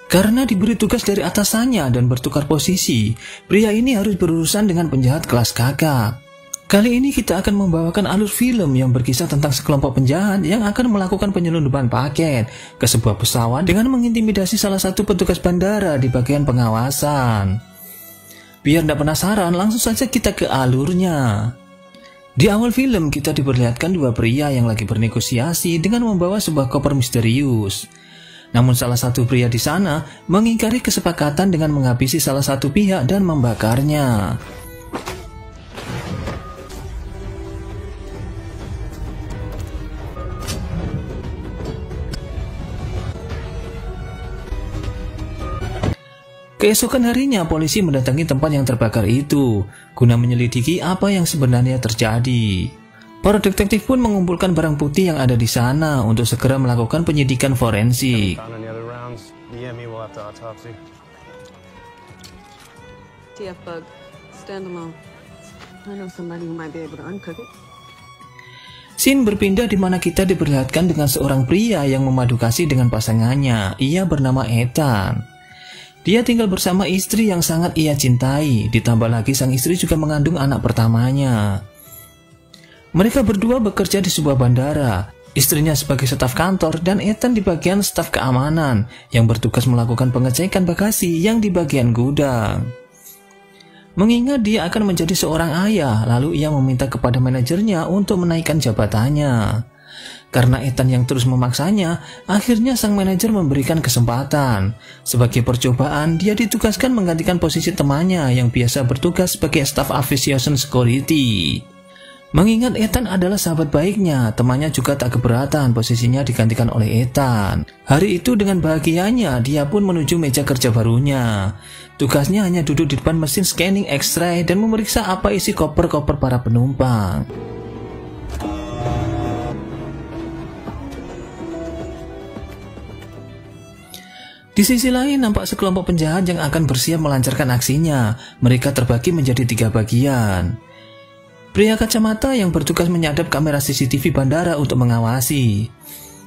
Karena diberi tugas dari atasannya dan bertukar posisi, pria ini harus berurusan dengan penjahat kelas kakap. Kali ini kita akan membawakan alur film yang berkisah tentang sekelompok penjahat yang akan melakukan penyelundupan paket ke sebuah pesawat dengan mengintimidasi salah satu petugas bandara di bagian pengawasan. Biar tidak penasaran, langsung saja kita ke alurnya. Di awal film kita diperlihatkan dua pria yang lagi bernegosiasi dengan membawa sebuah koper misterius. Namun salah satu pria di sana mengingkari kesepakatan dengan menghabisi salah satu pihak dan membakarnya. Keesokan harinya polisi mendatangi tempat yang terbakar itu guna menyelidiki apa yang sebenarnya terjadi. Para detektif pun mengumpulkan barang bukti yang ada di sana untuk segera melakukan penyidikan forensik. Scene berpindah di mana kita diperlihatkan dengan seorang pria yang memadu kasih dengan pasangannya. Ia bernama Ethan. Dia tinggal bersama istri yang sangat ia cintai, ditambah lagi sang istri juga mengandung anak pertamanya. Mereka berdua bekerja di sebuah bandara, istrinya sebagai staf kantor dan Ethan di bagian staf keamanan yang bertugas melakukan pengecekan bagasi yang di bagian gudang. Mengingat dia akan menjadi seorang ayah, lalu ia meminta kepada manajernya untuk menaikkan jabatannya. Karena Ethan yang terus memaksanya, akhirnya sang manajer memberikan kesempatan. Sebagai percobaan, dia ditugaskan menggantikan posisi temannya yang biasa bertugas sebagai staf aviation security. Mengingat Ethan adalah sahabat baiknya, temannya juga tak keberatan posisinya digantikan oleh Ethan. Hari itu dengan bahagianya, dia pun menuju meja kerja barunya. Tugasnya hanya duduk di depan mesin scanning X-ray dan memeriksa apa isi koper-koper para penumpang. Di sisi lain, nampak sekelompok penjahat yang akan bersiap melancarkan aksinya. Mereka terbagi menjadi 3 bagian. Pria kacamata yang bertugas menyadap kamera CCTV bandara untuk mengawasi.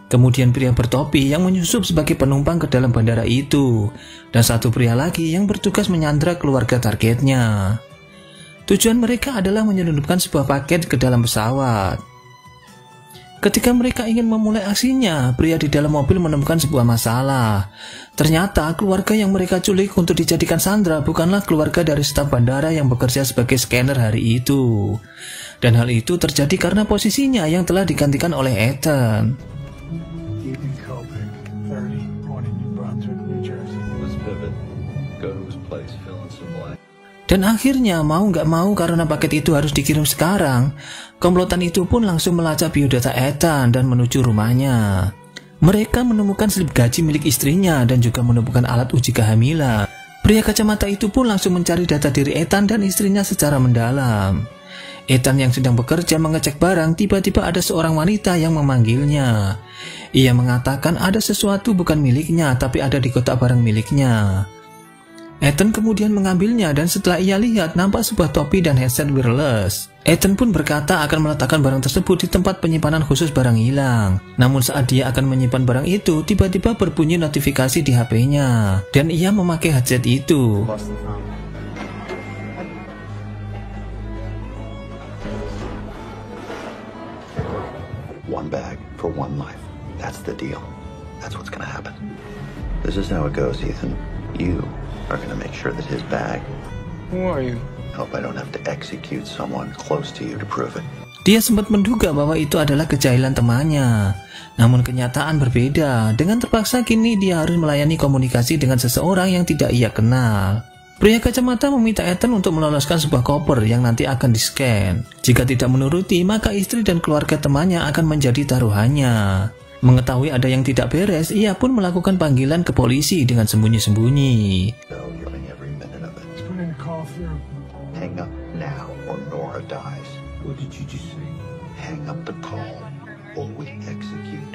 Kemudian pria bertopi yang menyusup sebagai penumpang ke dalam bandara itu. Dan satu pria lagi yang bertugas menyandra keluarga targetnya. Tujuan mereka adalah menyelundupkan sebuah paket ke dalam pesawat. Ketika mereka ingin memulai aksinya, pria di dalam mobil menemukan sebuah masalah. Ternyata keluarga yang mereka culik untuk dijadikan sandera bukanlah keluarga dari staf bandara yang bekerja sebagai scanner hari itu. Dan hal itu terjadi karena posisinya yang telah digantikan oleh Ethan. Dan akhirnya mau nggak mau karena paket itu harus dikirim sekarang, komplotan itu pun langsung melacak biodata Ethan dan menuju rumahnya. Mereka menemukan slip gaji milik istrinya dan juga menemukan alat uji kehamilan. Pria kacamata itu pun langsung mencari data diri Ethan dan istrinya secara mendalam. Ethan yang sedang bekerja mengecek barang, tiba-tiba ada seorang wanita yang memanggilnya. Ia mengatakan ada sesuatu bukan miliknya tapi ada di kotak barang miliknya. Ethan kemudian mengambilnya dan setelah ia lihat nampak sebuah topi dan headset wireless. Ethan pun berkata akan meletakkan barang tersebut di tempat penyimpanan khusus barang hilang. Namun saat dia akan menyimpan barang itu, tiba-tiba berbunyi notifikasi di HP-nya dan ia memakai headset itu. One bag for one life. That's the deal. That's what's gonna happen. This is how it goes, Ethan. You are gonna make sure that his bag. Who are you? Hope I don't have to execute someone close to you to prove it. Dia sempat menduga bahwa itu adalah kejahilan temannya. Namun kenyataan berbeda. Dengan terpaksa kini dia harus melayani komunikasi dengan seseorang yang tidak ia kenal. Pria kacamata meminta Ethan untuk meloloskan sebuah koper yang nanti akan di-scan. Jika tidak menuruti, maka istri dan keluarga temannya akan menjadi taruhannya. Mengetahui ada yang tidak beres, ia pun melakukan panggilan ke polisi dengan sembunyi-sembunyi. Hang up now or Nora dies. What did you just say? Hang up the call or we execute.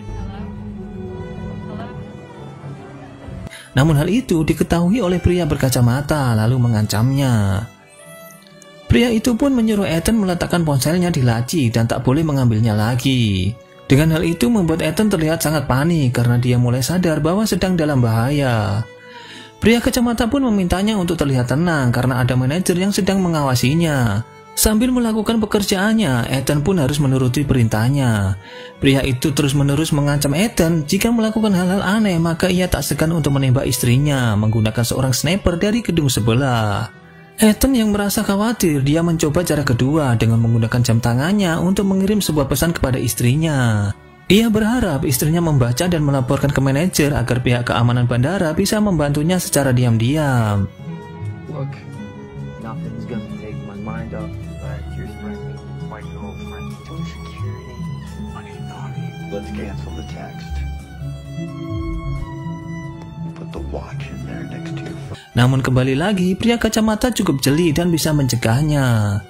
Namun hal itu diketahui oleh pria berkacamata lalu mengancamnya. Pria itu pun menyuruh Ethan meletakkan ponselnya di laci dan tak boleh mengambilnya lagi. Dengan hal itu membuat Ethan terlihat sangat panik karena dia mulai sadar bahwa sedang dalam bahaya. Pria kacamata pun memintanya untuk terlihat tenang karena ada manajer yang sedang mengawasinya. Sambil melakukan pekerjaannya, Ethan pun harus menuruti perintahnya. Pria itu terus-menerus mengancam Ethan jika melakukan hal-hal aneh, maka ia tak segan untuk menembak istrinya menggunakan seorang sniper dari gedung sebelah. Ethan yang merasa khawatir, dia mencoba cara kedua dengan menggunakan jam tangannya untuk mengirim sebuah pesan kepada istrinya. Ia berharap istrinya membaca dan melaporkan ke manajer agar pihak keamanan bandara bisa membantunya secara diam-diam. Look, nothing's gonna take my mind off the fact you're threatening my girlfriend to security. Let's cancel the text. Put the watch in there next to your phone. Namun kembali lagi, pria kacamata cukup jeli dan bisa mencegahnya.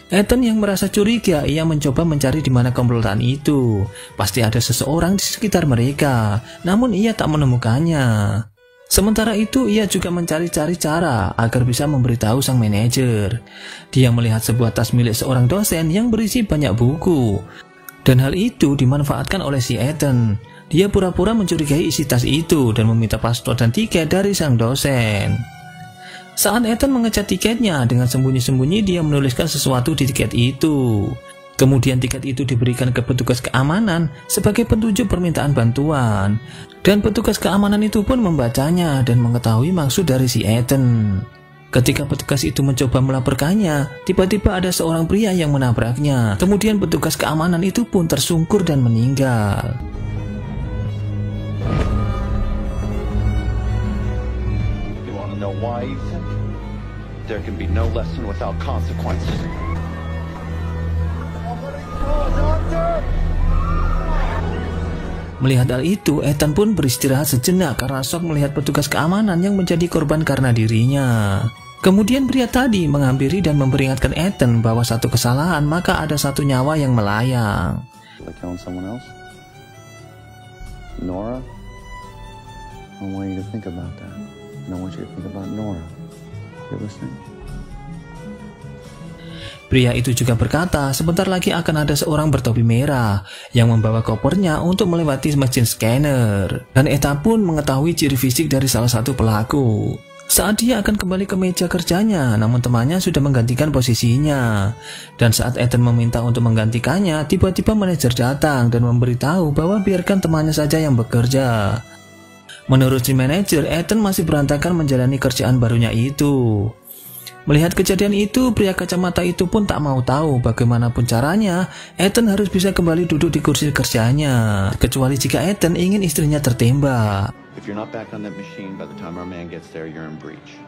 Ethan yang merasa curiga, ia mencoba mencari di mana komplotan itu. Pasti ada seseorang di sekitar mereka, namun ia tak menemukannya. Sementara itu, ia juga mencari-cari cara agar bisa memberitahu sang manajer. Dia melihat sebuah tas milik seorang dosen yang berisi banyak buku. Dan hal itu dimanfaatkan oleh si Ethan. Dia pura-pura mencurigai isi tas itu dan meminta paspor dan tiket dari sang dosen. Saat Ethan mengecat tiketnya, dengan sembunyi-sembunyi dia menuliskan sesuatu di tiket itu. Kemudian tiket itu diberikan ke petugas keamanan sebagai petunjuk permintaan bantuan. Dan petugas keamanan itu pun membacanya dan mengetahui maksud dari si Ethan. Ketika petugas itu mencoba melaporkannya, tiba-tiba ada seorang pria yang menabraknya. Kemudian petugas keamanan itu pun tersungkur dan meninggal. You want to know why, Ethan? There can be no lesson without consequences. Melihat hal itu, Ethan pun beristirahat sejenak karena shock melihat petugas keamanan yang menjadi korban karena dirinya. Kemudian pria tadi menghampiri dan memperingatkan Ethan bahwa satu kesalahan maka ada satu nyawa yang melayang. Like killing someone else? Nora? I want you to think about that. And I want you to think about Nora. You listening? Pria itu juga berkata sebentar lagi akan ada seorang bertopi merah yang membawa kopernya untuk melewati mesin scanner. Dan Ethan pun mengetahui ciri fisik dari salah satu pelaku. Saat dia akan kembali ke meja kerjanya, namun temannya sudah menggantikan posisinya. Dan saat Ethan meminta untuk menggantikannya, tiba-tiba manajer datang dan memberitahu bahwa biarkan temannya saja yang bekerja. Menurut si manajer, Ethan masih berantakan menjalani kerjaan barunya itu. Melihat kejadian itu, pria kacamata itu pun tak mau tahu bagaimanapun caranya, Ethan harus bisa kembali duduk di kursi kerjanya. Kecuali jika Ethan ingin istrinya tertembak. If you're not back on that machine by the time our man gets there, you're in breach.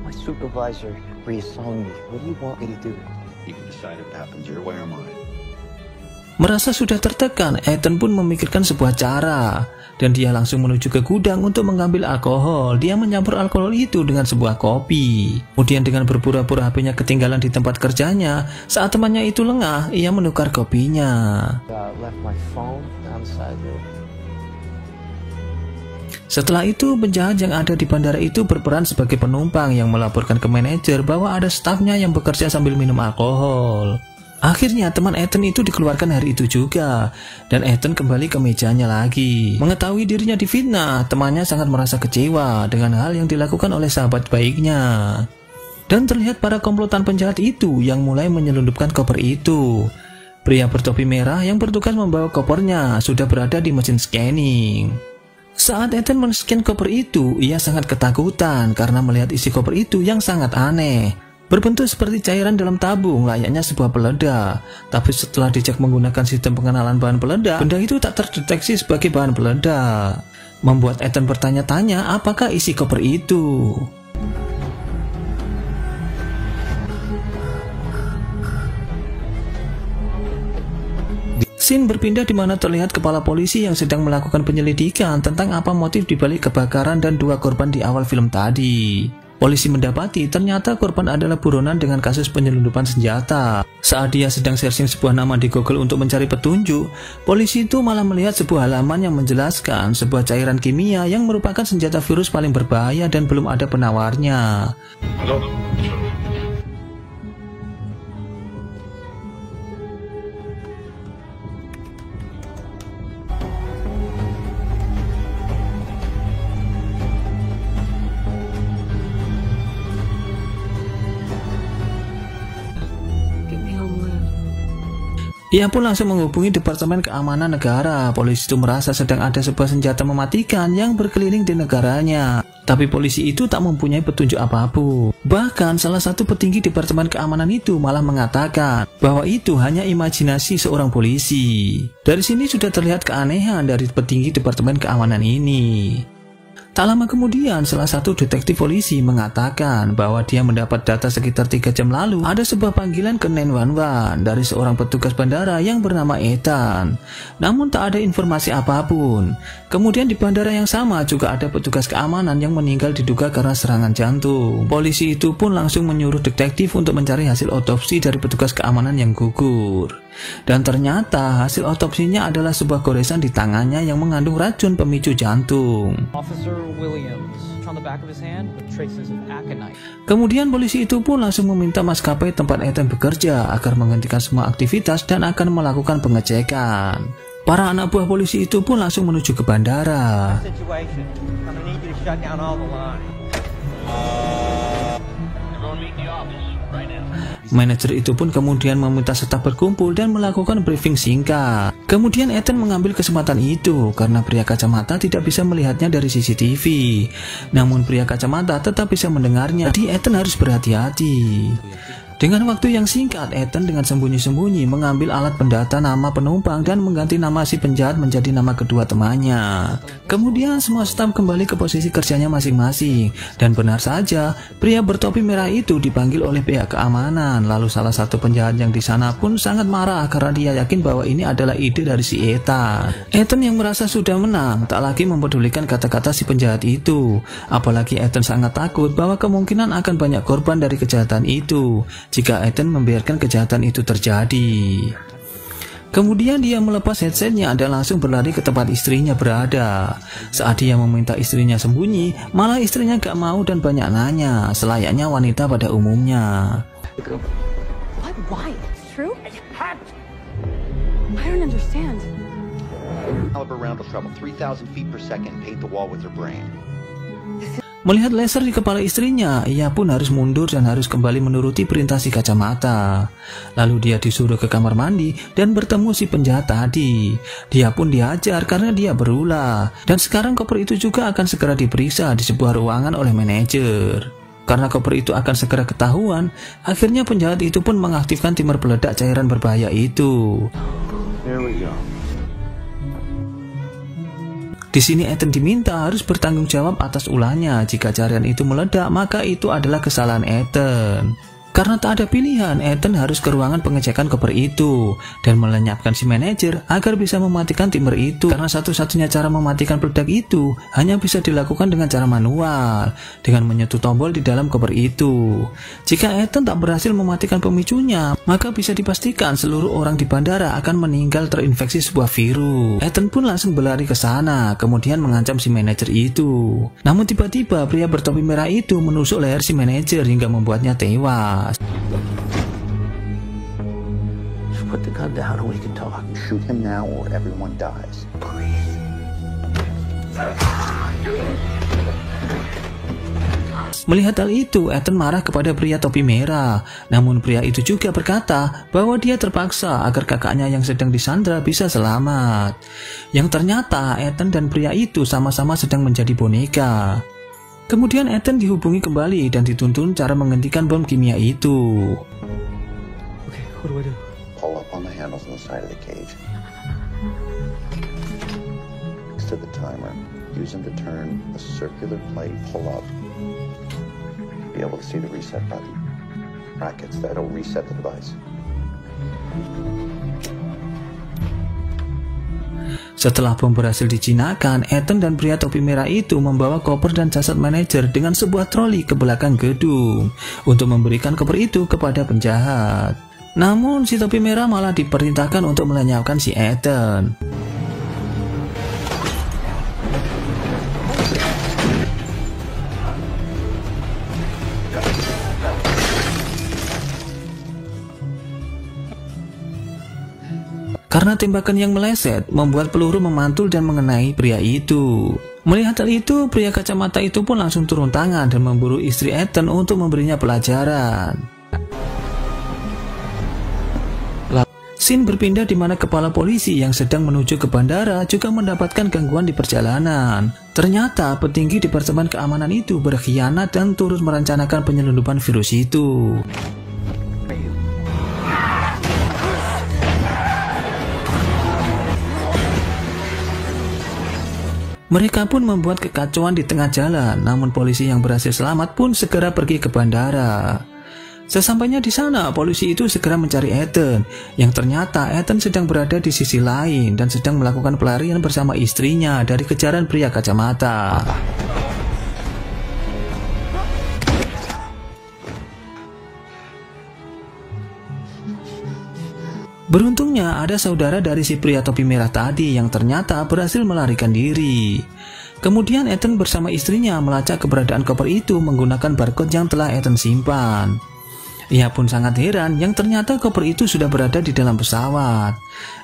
My supervisor reassigned me. What do you want me to do? You can decide if it happens your way or mine. Merasa sudah tertekan, Ethan pun memikirkan sebuah cara. Dan dia langsung menuju ke gudang untuk mengambil alkohol. Dia mencampur alkohol itu dengan sebuah kopi. Kemudian dengan berpura-pura HP-nya ketinggalan di tempat kerjanya, saat temannya itu lengah, ia menukar kopinya. Left my phone outside there. Setelah itu, penjahat yang ada di bandara itu berperan sebagai penumpang yang melaporkan ke manajer bahwa ada stafnya yang bekerja sambil minum alkohol. Akhirnya teman Ethan itu dikeluarkan hari itu juga, dan Ethan kembali ke mejanya lagi. Mengetahui dirinya difitnah, temannya sangat merasa kecewa dengan hal yang dilakukan oleh sahabat baiknya. Dan terlihat para komplotan penjahat itu yang mulai menyelundupkan koper itu. Pria bertopi merah yang bertugas membawa kopernya sudah berada di mesin scanning. Saat Ethan men-scan koper itu, ia sangat ketakutan karena melihat isi koper itu yang sangat aneh. Berbentuk seperti cairan dalam tabung layaknya sebuah peledak. Tapi setelah dicek menggunakan sistem pengenalan bahan peledak, benda itu tak terdeteksi sebagai bahan peledak. Membuat Ethan bertanya-tanya apakah isi koper itu. Scene berpindah di mana terlihat kepala polisi yang sedang melakukan penyelidikan tentang apa motif dibalik kebakaran dan dua korban di awal film tadi. Polisi mendapati ternyata korban adalah buronan dengan kasus penyelundupan senjata. Saat dia sedang searching sebuah nama di Google untuk mencari petunjuk, polisi itu malah melihat sebuah halaman yang menjelaskan sebuah cairan kimia yang merupakan senjata virus paling berbahaya dan belum ada penawarnya. Ia pun langsung menghubungi Departemen Keamanan Negara. Polisi itu merasa sedang ada sebuah senjata mematikan yang berkeliling di negaranya. Tapi polisi itu tak mempunyai petunjuk apapun. Bahkan salah satu petinggi Departemen Keamanan itu malah mengatakan bahwa itu hanya imajinasi seorang polisi. Dari sini sudah terlihat keanehan dari petinggi Departemen Keamanan ini. Tak lama kemudian, salah satu detektif polisi mengatakan bahwa dia mendapat data sekitar 3 jam lalu ada sebuah panggilan ke 911 dari seorang petugas bandara yang bernama Ethan. Namun tak ada informasi apapun. Kemudian di bandara yang sama juga ada petugas keamanan yang meninggal diduga karena serangan jantung. Polisi itu pun langsung menyuruh detektif untuk mencari hasil otopsi dari petugas keamanan yang gugur. Dan ternyata hasil otopsinya adalah sebuah goresan di tangannya yang mengandung racun pemicu jantung. Kemudian polisi itu pun langsung meminta maskapai tempat Ethan bekerja agar menghentikan semua aktivitas dan akan melakukan pengecekan. Para anak buah polisi itu pun langsung menuju ke bandara. Manajer itu pun kemudian meminta staf berkumpul dan melakukan briefing singkat. Kemudian Ethan mengambil kesempatan itu karena pria kacamata tidak bisa melihatnya dari CCTV. Namun pria kacamata tetap bisa mendengarnya, jadi Ethan harus berhati-hati. Dengan waktu yang singkat, Ethan dengan sembunyi-sembunyi mengambil alat pendata nama penumpang dan mengganti nama si penjahat menjadi nama kedua temannya. Kemudian semua staf kembali ke posisi kerjanya masing-masing. Dan benar saja, pria bertopi merah itu dipanggil oleh pihak keamanan. Lalu salah satu penjahat yang di sana pun sangat marah karena dia yakin bahwa ini adalah ide dari si Ethan. Ethan yang merasa sudah menang, tak lagi mempedulikan kata-kata si penjahat itu. Apalagi Ethan sangat takut bahwa kemungkinan akan banyak korban dari kejahatan itu jika Ethan membiarkan kejahatan itu terjadi. Kemudian dia melepas headsetnya dan langsung berlari ke tempat istrinya berada. Saat dia meminta istrinya sembunyi, malah istrinya gak mau dan banyak nanya, selayaknya wanita pada umumnya. Why? True? I don't understand. Caliber round will travel 3,000 feet per second and paint the wall with her brain. Melihat laser di kepala istrinya, ia pun harus mundur dan harus kembali menuruti perintah si kacamata. Lalu dia disuruh ke kamar mandi dan bertemu si penjahat tadi. Dia pun dihajar karena dia berulah. Dan sekarang koper itu juga akan segera diperiksa di sebuah ruangan oleh manajer. Karena koper itu akan segera ketahuan, akhirnya penjahat itu pun mengaktifkan timer peledak cairan berbahaya itu. There we go. Di sini Ethan diminta harus bertanggung jawab atas ulahnya. Jika cairan itu meledak, maka itu adalah kesalahan Ethan. Karena tak ada pilihan, Ethan harus ke ruangan pengecekan koper itu dan melenyapkan si manajer agar bisa mematikan timer itu. Karena satu-satunya cara mematikan peledak itu hanya bisa dilakukan dengan cara manual, dengan menyentuh tombol di dalam koper itu. Jika Ethan tak berhasil mematikan pemicunya, maka bisa dipastikan seluruh orang di bandara akan meninggal terinfeksi sebuah virus. Ethan pun langsung berlari ke sana, kemudian mengancam si manajer itu. Namun tiba-tiba pria bertopi merah itu menusuk leher si manajer hingga membuatnya tewas. Just put the gun down and we can talk. Shoot him now or everyone dies. Please. Melihat hal itu, Ethan marah kepada pria topi merah. Namun pria itu juga berkata bahwa dia terpaksa agar kakaknya yang sedang disandra bisa selamat. Yang ternyata Ethan dan pria itu sama-sama sedang menjadi boneka. Kemudian Ethan dihubungi kembali dan dituntun cara menghentikan bom kimia itu. Okay, what do I do? Pull up on the handles on the side of the cage. Next to the timer, use them to turn a circular plate. Pull up. Be able to see the reset button. Brackets that'll reset the device. Setelah bom berhasil dijinakan, Ethan dan pria topi merah itu membawa koper dan jasad manajer dengan sebuah troli ke belakang gedung untuk memberikan koper itu kepada penjahat. Namun si topi merah malah diperintahkan untuk melenyapkan si Ethan. Karena tembakan yang meleset membuat peluru memantul dan mengenai pria itu. Melihat hal itu, pria kacamata itu pun langsung turun tangan dan memburu istri Ethan untuk memberinya pelajaran. Scene berpindah di mana kepala polisi yang sedang menuju ke bandara juga mendapatkan gangguan di perjalanan. Ternyata petinggi Departemen Keamanan itu berkhianat dan turut merencanakan penyelundupan virus itu. Mereka pun membuat kekacauan di tengah jalan, namun polisi yang berhasil selamat pun segera pergi ke bandara. Sesampainya di sana, polisi itu segera mencari Ethan, yang ternyata Ethan sedang berada di sisi lain dan sedang melakukan pelarian bersama istrinya dari kejaran pria kacamata. Beruntungnya ada saudara dari si pria topi merah tadi yang ternyata berhasil melarikan diri. Kemudian Ethan bersama istrinya melacak keberadaan koper itu menggunakan barcode yang telah Ethan simpan. Ia pun sangat heran yang ternyata koper itu sudah berada di dalam pesawat.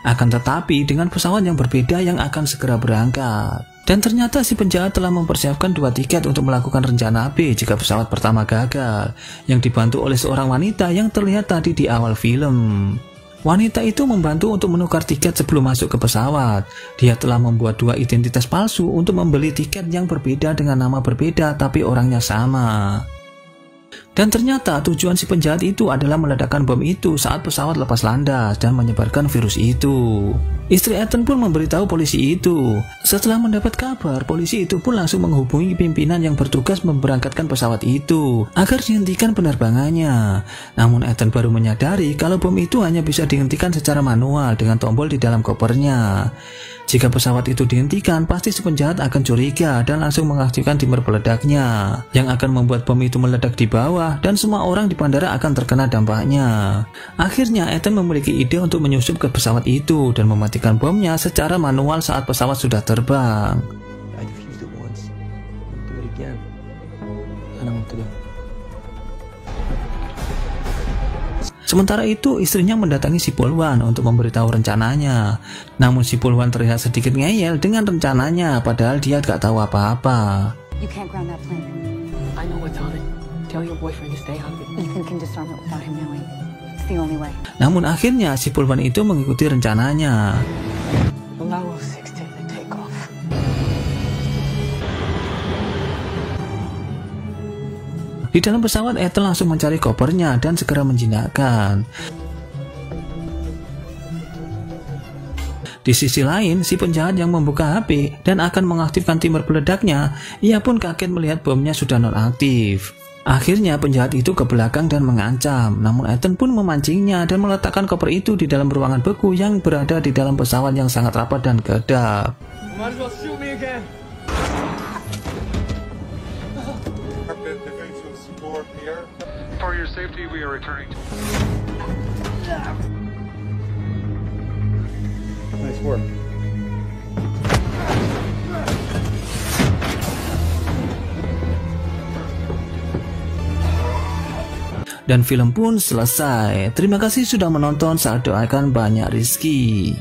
Akan tetapi dengan pesawat yang berbeda yang akan segera berangkat. Dan ternyata si penjahat telah mempersiapkan 2 tiket untuk melakukan rencana B jika pesawat pertama gagal, yang dibantu oleh seorang wanita yang terlihat tadi di awal film. Wanita itu membantu untuk menukar tiket sebelum masuk ke pesawat. Dia telah membuat 2 identitas palsu untuk membeli tiket yang berbeda dengan nama berbeda tapi orangnya sama. Dan ternyata tujuan si penjahat itu adalah meledakkan bom itu saat pesawat lepas landas dan menyebarkan virus itu. Istri Ethan pun memberitahu polisi itu. Setelah mendapat kabar, polisi itu pun langsung menghubungi pimpinan yang bertugas memberangkatkan pesawat itu agar dihentikan penerbangannya. Namun Ethan baru menyadari kalau bom itu hanya bisa dihentikan secara manual dengan tombol di dalam kopernya. Jika pesawat itu dihentikan, pasti si penjahat akan curiga dan langsung mengaktifkan timer peledaknya, yang akan membuat bom itu meledak di bawah dan semua orang di bandara akan terkena dampaknya. Akhirnya Ethan memiliki ide untuk menyusup ke pesawat itu dan mematikan bomnya secara manual saat pesawat sudah terbang. I defused it once. Do it again. I know what to do. Sementara itu istrinya mendatangi si Polwan untuk memberitahu rencananya. Namun si Polwan terlihat sedikit ngeyel dengan rencananya padahal dia gak tahu apa-apa. You can't ground that plane. I know what's on it. Tell your boyfriend to stay out of it. Ethan can disarm it without him knowing. It's the only way. Namun akhirnya si Polwan itu mengikuti rencananya. Allow 016 to take off. Di dalam pesawat, Ethan langsung mencari kopernya dan segera menjinakkan. Di sisi lain, si penjahat yang membuka HP dan akan mengaktifkan timer peledaknya, ia pun kaget melihat bomnya sudah nonaktif. Akhirnya penjahat itu ke belakang dan mengancam, namun Ethan pun memancingnya dan meletakkan koper itu di dalam ruangan beku yang berada di dalam pesawat yang sangat rapat dan kedap. Might as well shoot me again. For your safety, we are returning. Nice work. Dan film pun selesai. Terima kasih sudah menonton. Saya doakan banyak rezeki.